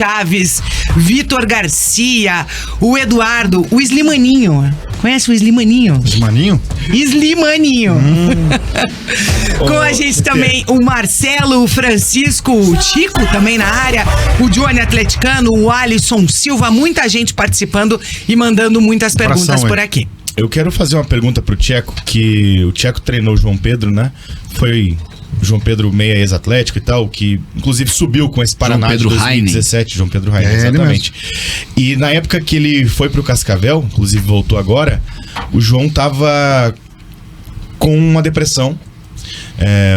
Chaves, Vitor Garcia, o Eduardo, o Slimaninho. Conhece o Slimaninho? Slimaninho? Slimaninho. Com a gente também o Marcelo, o Francisco, o Chico também na área, o Johnny Atleticano, o Alisson Silva, muita gente participando e mandando muitas perguntas por aqui. Eu quero fazer uma pergunta pro Tcheco, que o Tcheco treinou o João Pedro, né? Foi o João Pedro meia ex-atlético e tal, que inclusive subiu com esse Paraná de 2017, João Pedro Raine, exatamente. E na época que ele foi pro Cascavel, inclusive voltou agora, o João tava com uma depressão.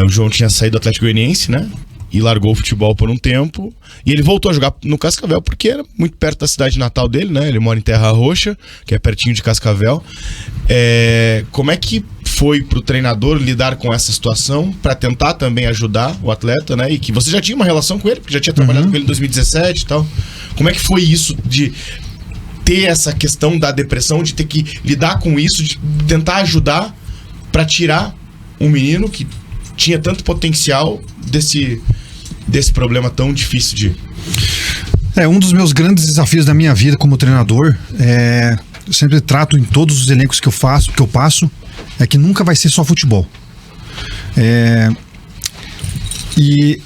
O João tinha saído do Atlético Goianiense, né? E largou o futebol por um tempo. E ele voltou a jogar no Cascavel, porque era muito perto da cidade natal dele, né? Ele mora em Terra Roxa, que é pertinho de Cascavel. Como é que foi pro treinador lidar com essa situação para tentar também ajudar o atleta, né? E que você já tinha uma relação com ele, porque já tinha trabalhado com ele em 2017 e tal. Como é que foi isso de ter essa questão da depressão, de ter que lidar com isso, de tentar ajudar para tirar um menino que tinha tanto potencial desse problema tão difícil de... Um dos meus grandes desafios da minha vida como treinador, eu sempre trato em todos os elencos que eu passo, é que nunca vai ser só futebol. E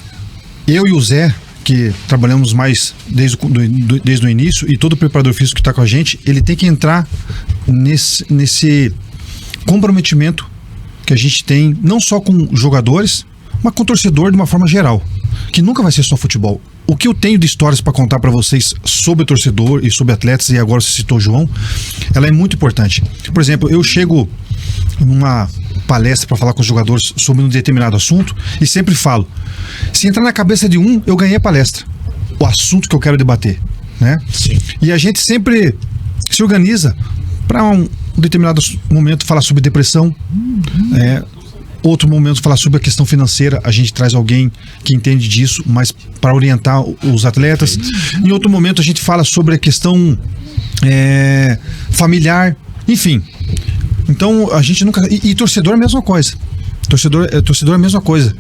eu e o Zé, que trabalhamos mais desde o início, e todo o preparador físico que está com a gente, ele tem que entrar nesse comprometimento que a gente tem, não só com jogadores, mas com o torcedor de uma forma geral, que nunca vai ser só futebol. O que eu tenho de histórias para contar para vocês sobre o torcedor e sobre atletas, e agora você citou o João, ela é muito importante. Por exemplo, eu chego numa palestra para falar com os jogadores sobre um determinado assunto e sempre falo, se entrar na cabeça de um, eu ganhei a palestra, o assunto que eu quero debater, né? Sim. E a gente sempre se organiza para um determinado momento falar sobre depressão, outro momento falar sobre a questão financeira, a gente traz alguém que entende disso, mas para orientar os atletas. Em outro momento a gente fala sobre a questão familiar, enfim. Então a gente nunca... E torcedor é a mesma coisa. Torcedor é a mesma coisa.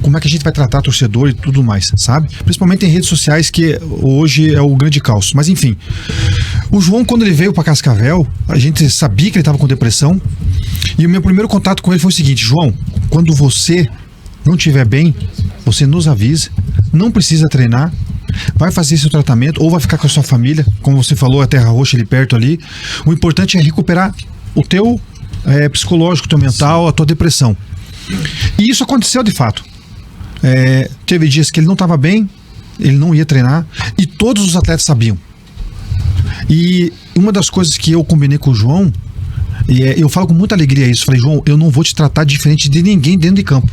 Como é que a gente vai tratar torcedor e tudo mais, sabe? Principalmente em redes sociais, que hoje é o grande caos. Mas enfim, o João, quando ele veio para Cascavel, a gente sabia que ele estava com depressão. E o meu primeiro contato com ele foi o seguinte: João, quando você não estiver bem, você nos avisa, não precisa treinar, vai fazer seu tratamento ou vai ficar com a sua família, como você falou, a Terra Roxa ali perto ali. O importante é recuperar o teu psicológico, o teu mental, a tua depressão. E isso aconteceu de fato. Teve dias que ele não estava bem, ele não ia treinar, e todos os atletas sabiam. E uma das coisas que eu combinei com o João, e eu falo com muita alegria isso, falei: João, eu não vou te tratar diferente de ninguém dentro de campo.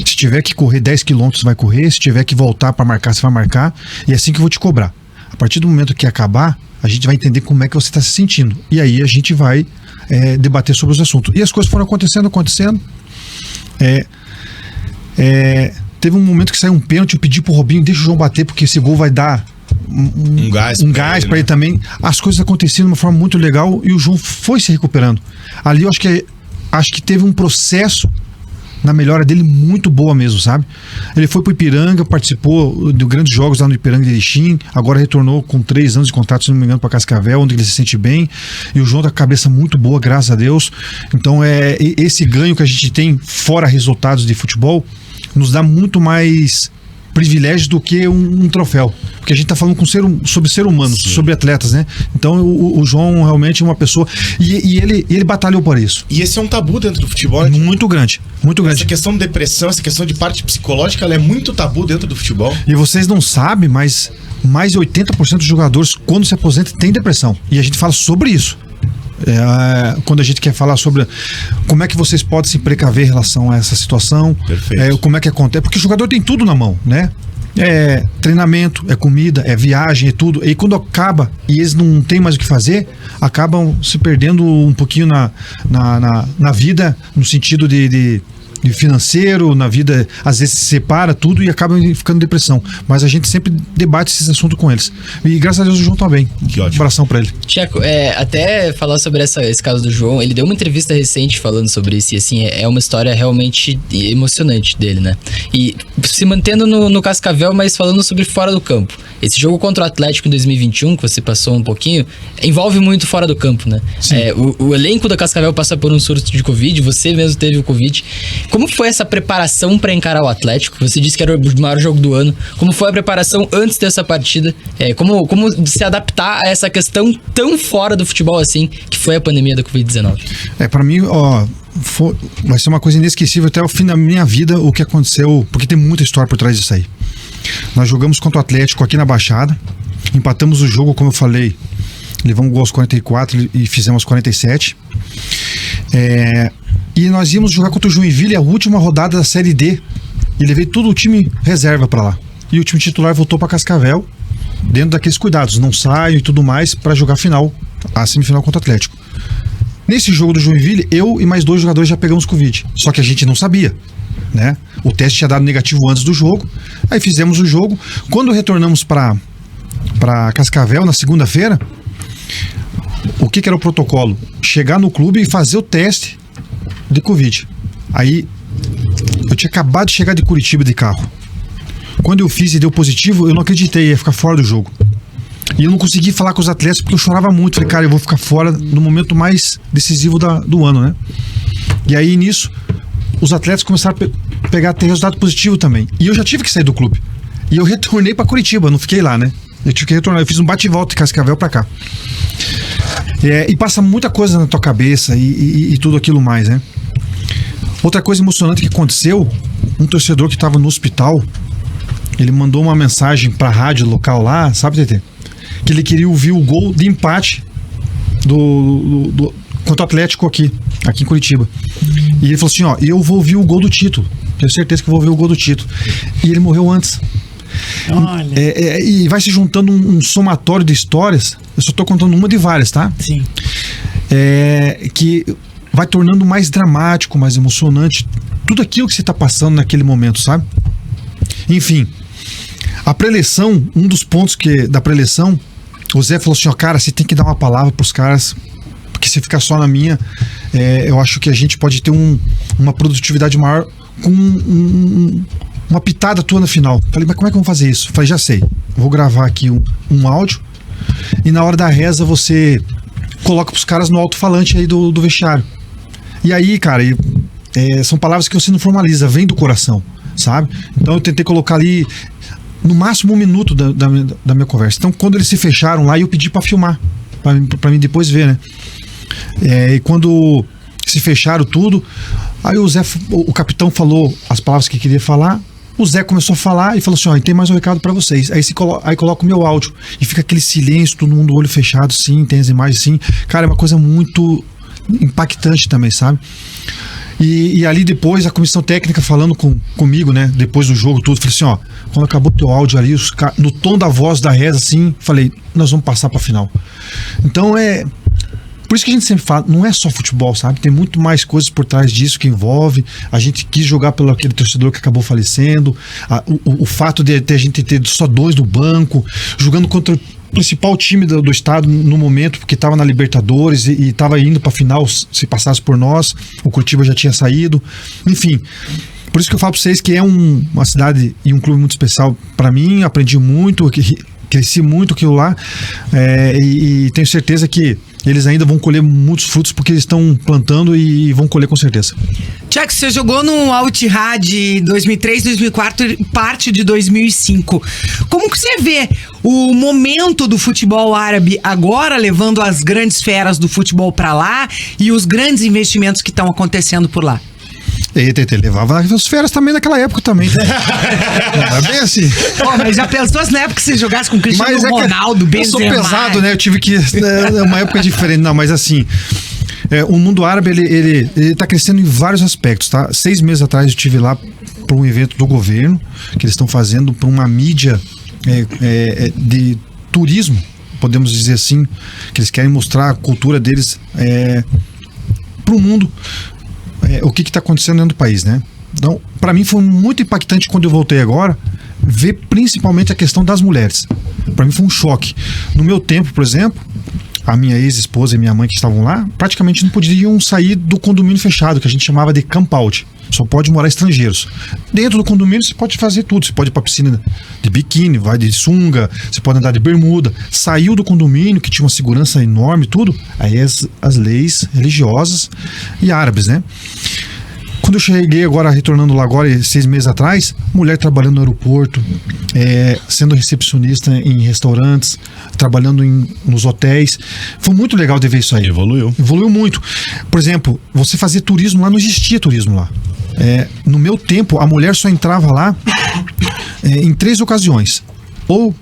Se tiver que correr 10 quilômetros, vai correr. Se tiver que voltar para marcar, você vai marcar. E é assim que eu vou te cobrar. A partir do momento que acabar, a gente vai entender como é que você está se sentindo. E aí a gente vai debater sobre os assuntos. E as coisas foram acontecendo. Teve um momento que saiu um pênalti, eu pedi pro Robinho: deixa o João bater, porque esse gol vai dar um gás para ele também. As coisas aconteciam de uma forma muito legal e o João foi se recuperando. Ali eu acho que teve um processo na melhora dele muito boa mesmo, sabe? Ele foi pro Ipiranga, participou de grandes jogos lá no Ipiranga de Erechim, agora retornou com 3 anos de contrato, se não me engano, para Cascavel, onde ele se sente bem. E o João tá com a cabeça muito boa, graças a Deus. Então esse ganho que a gente tem fora resultados de futebol nos dá muito mais privilégio do que um troféu, porque a gente tá falando sobre ser humano, sim, sobre atletas, né? Então o João realmente é uma pessoa, e ele batalhou por isso. E esse é um tabu dentro do futebol, né? Muito grande. Essa questão de depressão, essa questão de parte psicológica, ela é muito tabu dentro do futebol. E vocês não sabem, mas mais de 80% dos jogadores, quando se aposentam, tem depressão, e a gente fala sobre isso. Quando a gente quer falar sobre como é que vocês podem se precaver em relação a essa situação. Perfeito. Como é que acontece, porque o jogador tem tudo na mão, né? Treinamento, comida, viagem, tudo. E quando acaba e eles não têm mais o que fazer, acabam se perdendo um pouquinho na vida, no sentido de financeiro, na vida, às vezes se separa tudo e acaba ficando em depressão. Mas a gente sempre debate esses assuntos com eles. E graças a Deus o João tá bem. Que ótimo. Um abração pra ele. Tcheco, até falar sobre esse caso do João, ele deu uma entrevista recente falando sobre isso, e assim, é uma história realmente emocionante dele, né? E se mantendo no Cascavel, mas falando sobre fora do campo. Esse jogo contra o Atlético em 2021, que você passou um pouquinho, envolve muito fora do campo, né? O elenco da Cascavel passa por um surto de Covid, você mesmo teve o Covid. Como foi essa preparação para encarar o Atlético? Você disse que era o maior jogo do ano. Como foi a preparação antes dessa partida? Como se adaptar a essa questão tão fora do futebol assim, que foi a pandemia da Covid-19? Pra mim, vai ser uma coisa inesquecível até o fim da minha vida o que aconteceu, porque tem muita história por trás disso aí. Nós jogamos contra o Atlético aqui na Baixada, empatamos o jogo, como eu falei, levamos gol aos 44 e fizemos 47. E nós íamos jogar contra o Joinville a última rodada da Série D e levei todo o time reserva pra lá. E o time titular voltou pra Cascavel, dentro daqueles cuidados, não saio e tudo mais, pra jogar a semifinal contra o Atlético. Nesse jogo do Joinville, eu e mais 2 jogadores já pegamos Covid, só que a gente não sabia, né? O teste tinha dado negativo antes do jogo, aí fizemos o jogo. Quando retornamos pra Cascavel na segunda-feira, o que era o protocolo? Chegar no clube e fazer o teste de Covid. Aí eu tinha acabado de chegar de Curitiba de carro. Quando eu fiz e deu positivo, eu não acreditei, ia ficar fora do jogo. E eu não consegui falar com os atletas porque eu chorava muito. Falei, cara, eu vou ficar fora no momento mais decisivo do ano, né? E aí nisso, os atletas começaram a ter resultado positivo também. E eu já tive que sair do clube. E eu retornei pra Curitiba, não fiquei lá, né? Eu tive que retornar, eu fiz um bate e volta de Cascavel pra cá. E passa muita coisa na tua cabeça e tudo aquilo mais, né? Outra coisa emocionante que aconteceu, um torcedor que estava no hospital, ele mandou uma mensagem pra rádio local lá, sabe, TT? Que ele queria ouvir o gol de empate contra o Atlético aqui em Curitiba. E ele falou assim, eu vou ouvir o gol do título. Tenho certeza que eu vou ouvir o gol do título. E ele morreu antes. Olha. E vai se juntando um somatório de histórias. Eu só tô contando uma de várias, tá? Sim. Que vai tornando mais dramático, mais emocionante tudo aquilo que você tá passando naquele momento, sabe? Enfim, a preleção, um dos pontos da preleção, o Zé falou assim, cara, você tem que dar uma palavra pros caras, porque se ficar só na minha, eu acho que a gente pode ter uma produtividade maior com uma pitada tua na final. Falei, mas como é que eu vou fazer isso? Falei, já sei, vou gravar aqui um áudio e na hora da reza você coloca pros caras no alto-falante aí do vestiário. E aí, cara, são palavras que você não formaliza, vem do coração, sabe? Então eu tentei colocar ali no máximo 1 minuto da minha conversa. Então quando eles se fecharam lá, eu pedi pra filmar, pra mim depois ver, né? E quando se fecharam tudo, aí o capitão falou as palavras que queria falar, o Zé começou a falar e falou assim, tem mais um recado pra vocês. Aí coloca o meu áudio e fica aquele silêncio, todo mundo olho fechado, sim, tem as imagens, sim. Cara, é uma coisa muito impactante também, sabe? E ali depois a comissão técnica falando comigo, né? Depois do jogo tudo, falei assim, quando acabou o teu áudio ali, no tom da voz da reza, assim, falei, nós vamos passar pra final. Então por isso que a gente sempre fala, não é só futebol, sabe? Tem muito mais coisas por trás disso que envolve. A gente quis jogar pelo aquele torcedor que acabou falecendo, o fato de a gente ter só 2 do banco, jogando contra o principal time do estado no momento, porque estava na Libertadores e estava indo para a final se passasse por nós. O Curitiba já tinha saído. Enfim, por isso que eu falo para vocês que é uma cidade e um clube muito especial para mim. Aprendi muito, cresci muito aquilo lá, e tenho certeza que eles ainda vão colher muitos frutos porque eles estão plantando e vão colher com certeza. Tcheco, você jogou no Al-Ittihad 2003, 2004 e parte de 2005. Como que você vê o momento do futebol árabe agora, levando as grandes feras do futebol pra lá e os grandes investimentos que estão acontecendo por lá? Levava as férias também naquela época também. Não é bem assim. Mas já pensou na época que você jogasse com Cristiano Ronaldo, Benzema? Eu sou pesado, né? Eu tive que... É uma época diferente. Não, mas assim... o mundo árabe, ele tá crescendo em vários aspectos, tá? 6 meses atrás eu estive lá para um evento do governo, que eles estão fazendo para uma mídia de turismo, podemos dizer assim, que eles querem mostrar a cultura deles para o mundo. O que está acontecendo dentro do país, né? Então, para mim foi muito impactante quando eu voltei agora, ver principalmente a questão das mulheres. Para mim foi um choque. No meu tempo, por exemplo, a minha ex-esposa e minha mãe que estavam lá, praticamente não podiam sair do condomínio fechado, que a gente chamava de camp out. Só pode morar estrangeiros. Dentro do condomínio você pode fazer tudo. Você pode ir pra piscina de biquíni, vai de sunga, você pode andar de bermuda. Saiu do condomínio, que tinha uma segurança enorme, tudo. Aí as leis religiosas e árabes, né? Quando eu cheguei agora, retornando lá agora, 6 meses atrás, mulher trabalhando no aeroporto, sendo recepcionista em restaurantes, trabalhando nos hotéis. Foi muito legal de ver isso aí. Evoluiu muito. Por exemplo, você fazer turismo lá, não existia turismo lá. No meu tempo, a mulher só entrava lá em 3 ocasiões. Ou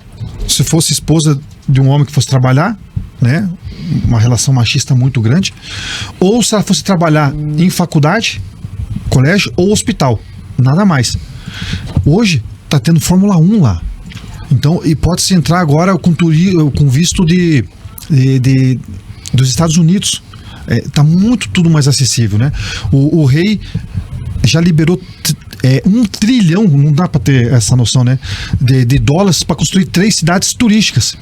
se fosse esposa de um homem que fosse trabalhar, né? Uma relação machista muito grande. Ou se ela fosse trabalhar em faculdade, colégio ou hospital, nada mais. Hoje tá tendo Fórmula 1 lá. Então, e pode-se entrar agora com visto dos Estados Unidos. Tá muito tudo mais acessível, né? O rei já liberou 1 trilhão, não dá para ter essa noção, né? De dólares para construir 3 cidades turísticas,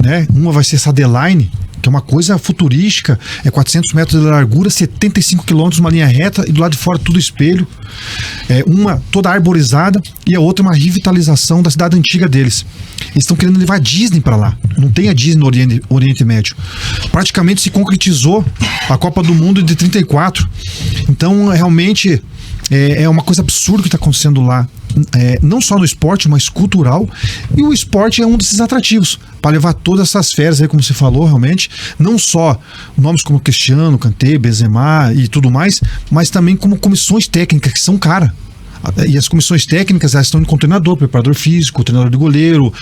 né? Uma vai ser essa Adeline, que é uma coisa futurística, 400 metros de largura, 75 quilômetros, uma linha reta, e do lado de fora tudo espelho. Uma toda arborizada e a outra uma revitalização da cidade antiga deles. Eles estão querendo levar a Disney para lá. Não tem a Disney no Oriente Médio. Praticamente se concretizou a Copa do Mundo de 34. Então, realmente, é uma coisa absurda que está acontecendo lá. Não só no esporte, mas cultural. E o esporte é um desses atrativos para levar todas essas férias aí, como você falou, realmente, não só nomes como Cristiano, Kanté, Benzema e tudo mais, mas também como comissões técnicas que são caras. E as comissões técnicas, elas estão indo com o treinador, preparador físico, treinador de goleiro,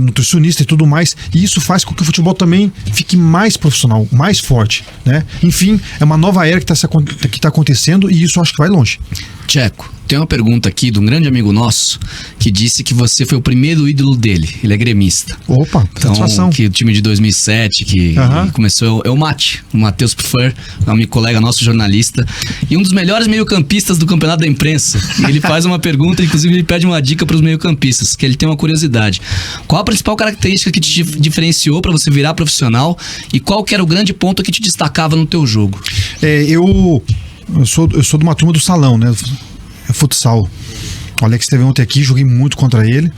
nutricionista e tudo mais. E isso faz com que o futebol também fique mais profissional, mais forte, né? Enfim, é uma nova era que está acontecendo, e isso eu acho que vai longe. Tcheco, tem uma pergunta aqui de um grande amigo nosso que disse que você foi o primeiro ídolo dele. Ele é gremista. Opa, satisfação. Que o time de 2007 que começou é o Mate, o Matheus Pffer, um amigo colega nosso, jornalista, e um dos melhores meio-campistas do campeonato da imprensa. E ele faz uma pergunta, inclusive ele pede uma dica para os meio-campistas, que ele tem uma curiosidade. Qual a principal característica que te diferenciou para você virar profissional, e qual que era o grande ponto que te destacava no teu jogo? Eu sou de uma turma do salão, né? Futsal. O Alex esteve ontem aqui, joguei muito contra ele.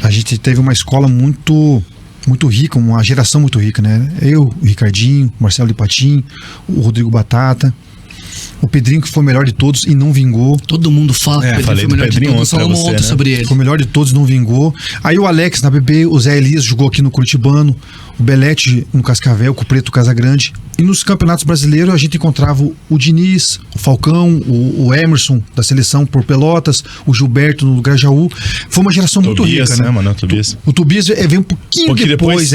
A gente teve uma escola muito rica, uma geração muito rica, né? Eu, o Ricardinho, o Marcelo Lipatim, o Rodrigo Batata, o Pedrinho, que foi o melhor de todos e não vingou. Todo mundo fala que o Pedrinho foi o melhor de todos. Falamos ontem sobre ele. Foi o melhor de todos, não vingou. Aí o Alex na BB, o Zé Elias jogou aqui no Curitibano, o Belete no Cascavel, com o Preto Casagrande. E nos campeonatos brasileiros a gente encontrava o Diniz, o Falcão, o Emerson da seleção por Pelotas, o Gilberto no Grajaú. Foi uma geração muito rica, né? Mano, Tobias. O Tobias veio um pouquinho depois.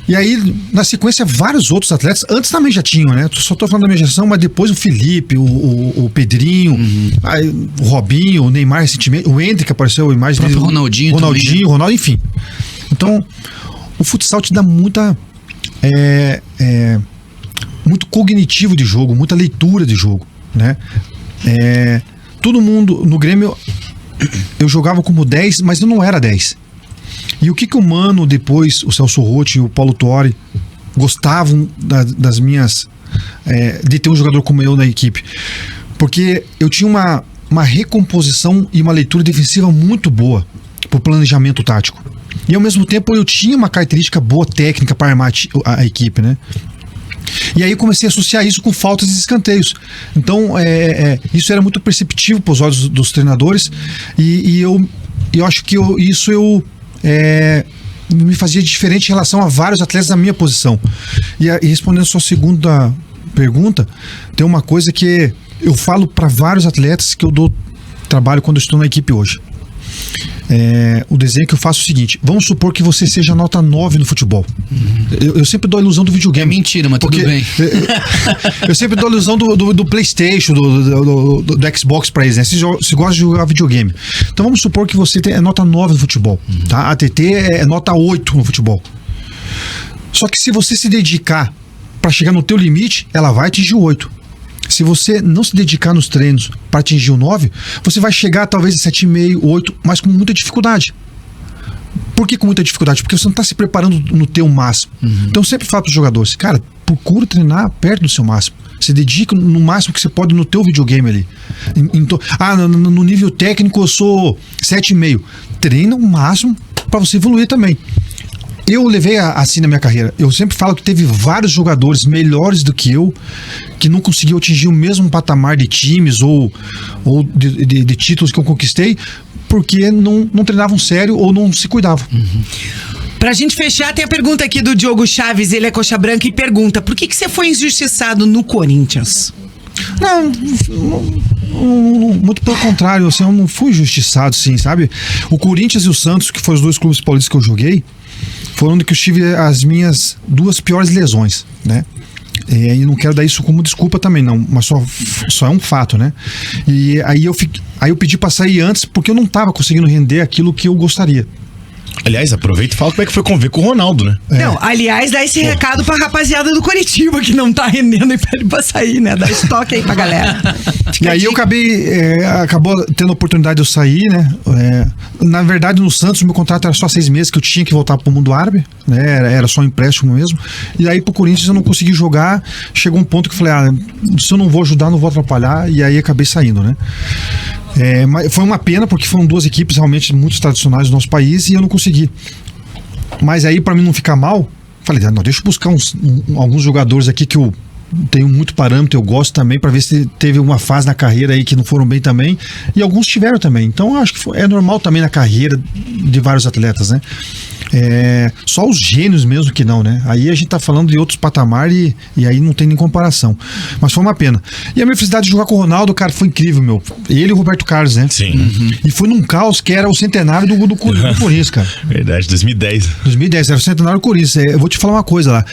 E aí, na sequência, vários outros atletas, antes também já tinham, né? Só tô falando da minha geração, mas depois o Felipe, o Pedrinho, aí, o Robinho, o Neymar recentemente, o Hendrick apareceu, a imagem dele. Ronaldinho, Ronaldo, enfim. Então, o futsal te dá muito cognitivo de jogo, muita leitura de jogo, né? Todo mundo, no Grêmio, eu jogava como 10, mas eu não era 10. E o que o Mano, depois o Celso Rotti e o Paulo Tuori gostavam das minhas de ter um jogador como eu na equipe? Porque eu tinha uma recomposição e uma leitura defensiva muito boa pro planejamento tático. E ao mesmo tempo eu tinha uma característica boa técnica para armar a equipe, né? E aí eu comecei a associar isso com faltas e escanteios. Então isso era muito perceptível para os olhos dos treinadores, e eu acho que isso me fazia diferente em relação a vários atletas da minha posição. E respondendo a sua segunda pergunta, tem uma coisa que eu falo para vários atletas que eu dou trabalho quando eu estou na equipe hoje. O desenho que eu faço é o seguinte: vamos supor que você seja nota 9 no futebol. Eu sempre dou a ilusão do videogame. É mentira, mas tudo bem. Eu sempre dou a ilusão do PlayStation, do Xbox pra eles, né? Você gosta de jogar videogame. Então vamos supor que você é nota 9 no futebol, tá? A ATT é nota 8 no futebol. Só que se você se dedicar pra chegar no teu limite, ela vai atingir o 8. Se você não se dedicar nos treinos para atingir o 9, você vai chegar talvez a 7,5, 8, mas com muita dificuldade. Por que com muita dificuldade? Porque você não está se preparando no teu máximo. Então eu sempre falo para os jogadores, cara, procura treinar perto do seu máximo. Se dedica no máximo que você pode no teu videogame ali. No nível técnico eu sou 7,5. Treina o máximo para você evoluir também. Eu levei assim na minha carreira. Eu sempre falo que teve vários jogadores melhores do que eu que não conseguiu atingir o mesmo patamar de times ou de títulos que eu conquistei porque não treinavam sério ou não se cuidavam. Pra gente fechar, tem a pergunta aqui do Diogo Chaves, ele é coxa branca e pergunta: por que você foi injustiçado no Corinthians? Não, muito pelo contrário, assim, eu não fui injustiçado, sim, sabe? O Corinthians e o Santos, que foram os dois clubes paulistas que eu joguei, foram onde que eu tive as minhas 2 piores lesões, né? E não quero dar isso como desculpa também, não, mas só é um fato, né? E aí eu pedi pra sair antes porque eu não tava conseguindo render aquilo que eu gostaria. Aliás, aproveita e fala como é que foi conviver com o Ronaldo, né? Não, aliás, dá esse recado pra rapaziada do Coritiba que não tá rendendo e pede pra sair, né? Dá estoque aí pra galera. E aí eu acabou tendo a oportunidade de eu sair, né? Na verdade, no Santos, o meu contrato era só 6 meses, que eu tinha que voltar pro mundo árabe, né? Era só um empréstimo mesmo. E aí pro Corinthians eu não consegui jogar. Chegou um ponto que eu falei, se eu não vou ajudar, não vou atrapalhar. E aí acabei saindo, né? Mas foi uma pena, porque foram 2 equipes realmente muito tradicionais do nosso país e eu não consegui. Mas aí, pra mim não ficar mal, falei, deixa eu buscar alguns jogadores aqui que eu tenho muito parâmetro, eu gosto também, pra ver se teve uma fase na carreira aí que não foram bem também, e alguns tiveram também. Então eu acho que é normal também na carreira de vários atletas, né? Só os gênios mesmo que não, né? Aí a gente tá falando de outros patamares e aí não tem nem comparação. Mas foi uma pena. E a minha felicidade de jogar com o Ronaldo, cara, foi incrível, meu. Ele e o Roberto Carlos, né? Sim. E foi num caos que era o centenário do Corinthians, cara. Verdade, 2010. 2010, era o centenário do Corinthians. Eu vou te falar uma coisa lá.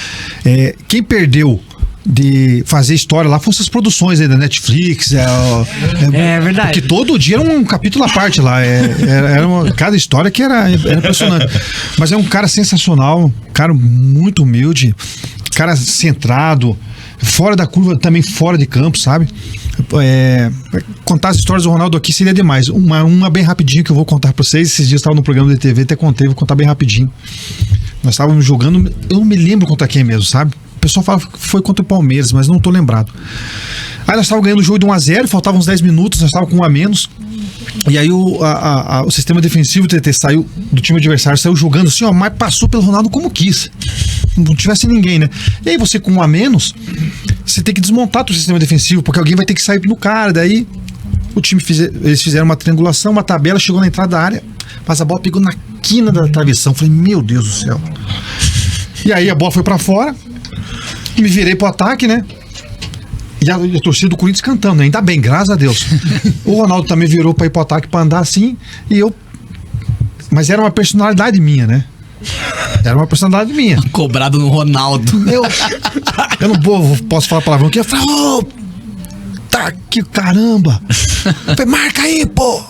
Quem perdeu de fazer história lá foram essas produções aí da Netflix. É verdade. Porque todo dia era um capítulo à parte lá. Cada história que era impressionante. Mas é um cara sensacional, um cara muito humilde, cara centrado, fora da curva, também fora de campo, sabe? Contar as histórias do Ronaldo aqui seria demais. Uma bem rapidinho que eu vou contar pra vocês. Esses dias eu estava no programa de TV, até contei, vou contar bem rapidinho. Nós estávamos jogando, eu não me lembro contra quem mesmo, sabe? O pessoal fala que foi contra o Palmeiras, mas não tô lembrado. Aí nós estávamos ganhando o jogo de 1-0, faltavam uns 10 minutos, nós estávamos com 1 a menos. E aí o sistema defensivo do TT saiu do time adversário, saiu jogando assim, mas passou pelo Ronaldo como quis. Não tivesse ninguém, né? E aí você com 1 a menos, você tem que desmontar o sistema defensivo, porque alguém vai ter que sair no cara. Daí eles fizeram uma triangulação, uma tabela, chegou na entrada da área, mas a bola pegou na quina da travessão. Falei, meu Deus do céu. E aí a bola foi pra fora, me virei pro ataque, né? E a torcida do Corinthians cantando, né? Ainda bem, graças a Deus. O Ronaldo também virou pra ir pro ataque, pra andar assim, e eu... Mas era uma personalidade minha, né? Era uma personalidade minha. Cobrado no Ronaldo. Eu não posso falar palavrão aqui. Eu falei, tá que caramba. Eu falei, marca aí, pô.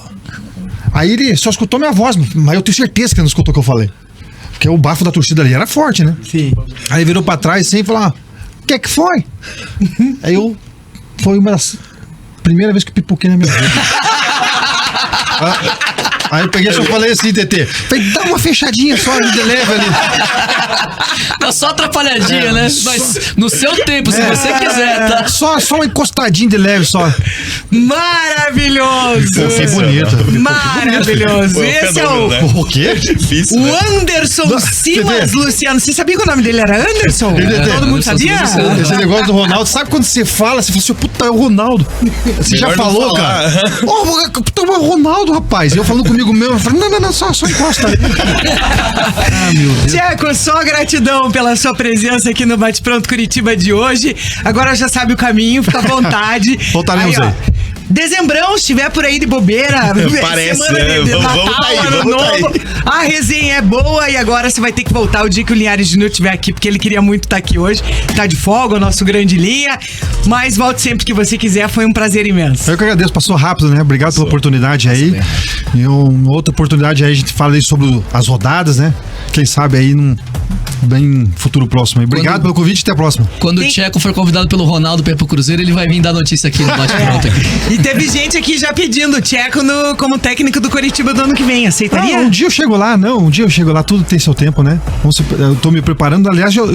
Aí ele só escutou minha voz, mas eu tenho certeza que ele não escutou o que eu falei. Porque o bafo da torcida ali era forte, né? Sim. Aí virou pra trás assim e falou, o que é que foi? Aí foi uma das primeiras vezes que eu pipoquei na minha vida. Aí eu peguei e só falei assim, TT. Falei, dá uma fechadinha só de leve ali. Tá só atrapalhadinha, né? Mas no seu tempo, se você quiser, tá? Só uma encostadinha de leve só. Maravilhoso! Foi bonito. Maravilhoso. Pô, Esse é né? O quê? Difícil, o né? Anderson Simas, Luciano. Você sabia que o nome dele era Anderson? Todo mundo sabia? Esse negócio do Ronaldo, sabe quando você fala, você fala assim, puta, é o Ronaldo. Você já falou, cara? Puta, é o Ronaldo, rapaz. Eu falando comigo mesmo, eu falei, não, só encosta ali. Meu Deus. Tcheco, só gratidão pela sua presença aqui no Bate Pronto Curitiba de hoje. Agora já sabe o caminho, fica à vontade. Voltaremos aí. Dezembrão, se estiver por aí de bobeira, Parece, semana de Natal, Ano Novo, a resenha é boa e agora você vai ter que voltar o dia que o Linhares Júnior estiver aqui, porque ele queria muito estar aqui hoje. Tá de folga, o nosso grande linha, mas volte sempre que você quiser, foi um prazer imenso. Eu que agradeço, passou rápido, né? Obrigado pela oportunidade aí. E uma outra oportunidade aí, a gente fala aí sobre as rodadas, né? Quem sabe aí bem futuro próximo aí. Obrigado pelo convite e até a próxima. Quando o Tcheco for convidado pelo Ronaldo pra ir pro Cruzeiro, ele vai vir dar notícia aqui no Bate-Pronto. E teve gente aqui já pedindo o Tcheco como técnico do Coritiba do ano que vem. Aceitaria? Um dia eu chego lá, tudo tem seu tempo, né? Eu tô me preparando, aliás, eu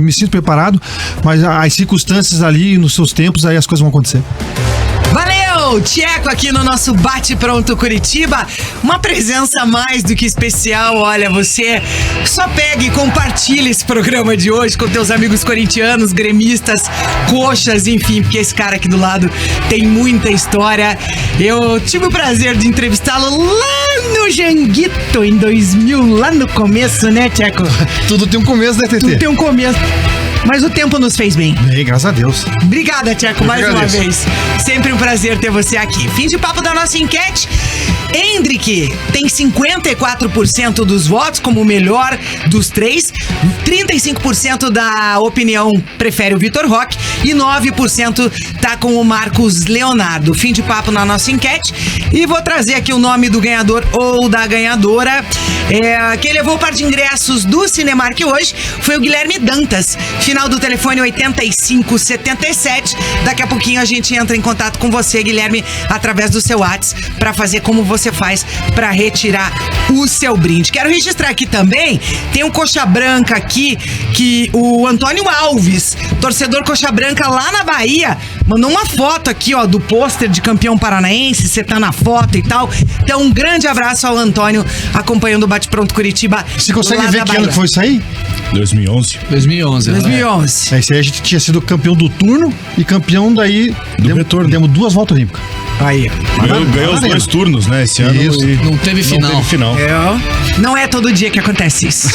me sinto preparado, mas as circunstâncias ali, nos seus tempos, aí as coisas vão acontecer. Valeu, Tcheco, aqui no nosso Bate-Pronto Curitiba. Uma presença mais do que especial. Olha, você só pega e compartilha esse programa de hoje com teus amigos corintianos, gremistas, coxas, enfim, porque esse cara aqui do lado tem muita história. Eu tive o prazer de entrevistá-lo lá no Janguito, em 2000, lá no começo, né, Tcheco? Tudo tem um começo, né, TT? Tudo tem um começo. Mas o tempo nos fez bem. Bem, graças a Deus. Obrigada, Tcheco, mais uma vez. Sempre um prazer ter você aqui. Fim de papo da nossa enquete. Hendrick tem 54% dos votos como o melhor dos três. 35% da opinião prefere o Vitor Roque e 9% tá com o Marcos Leonardo. Fim de papo na nossa enquete. E vou trazer aqui o nome do ganhador ou da ganhadora. Quem levou o par de ingressos do Cinemark hoje foi o Guilherme Dantas. Final do telefone 8577. Daqui a pouquinho a gente entra em contato com você, Guilherme, através do seu WhatsApp, para fazer como você faz para retirar o seu brinde. Quero registrar aqui também, tem um Coxa Branca aqui, que o Antônio Alves, torcedor Coxa Branca lá na Bahia, mandou uma foto aqui, ó, do pôster de campeão paranaense, você tá na foto e tal. Então, um grande abraço ao Antônio, acompanhando o Bate-Pronto Curitiba. Você consegue ver que ano que foi isso aí? 2011. 2011. Esse aí a gente tinha sido campeão do turno e campeão daí do retorno. Demos 2 voltas olímpicas. Aí. Ganhou os 2 turnos, né? Esse ano. Isso. Não teve final. Não é todo dia que acontece isso.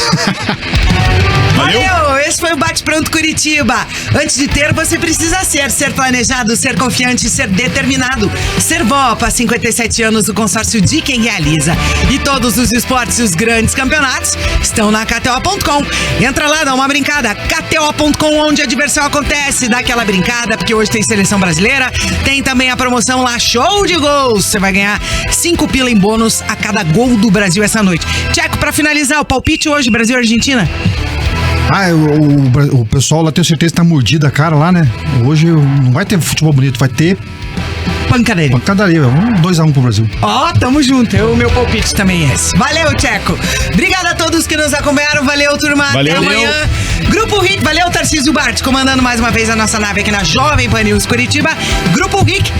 Valeu. Esse foi o Bate-Pronto Curitiba. Antes de ter, você precisa ser planejado, ser confiante, ser determinado. Servopa, 57 anos, o consórcio de quem realiza. E todos os esportes e os grandes campeonatos estão na KTO.com. Entra lá, dá uma brincada. KTO.com, onde a diversão acontece. Dá aquela brincada, porque hoje tem seleção brasileira. Tem também a promoção lá, show de gols. Você vai ganhar 5 pila em bônus a cada gol do Brasil essa noite. Tcheco, pra finalizar, o palpite hoje, Brasil e Argentina? O pessoal lá, tenho certeza que tá mordida a cara lá, né? Hoje não vai ter futebol bonito, vai ter pancadaria. 2-1 pro Brasil. Tamo junto. O meu palpite também é esse. Valeu, Tcheco. Obrigado a todos que nos acompanharam. Valeu, turma. Valeu. Até amanhã. Grupo Rick. Valeu, Tarcísio Bart, comandando mais uma vez a nossa nave aqui na Jovem Pan News Curitiba. Grupo Rick.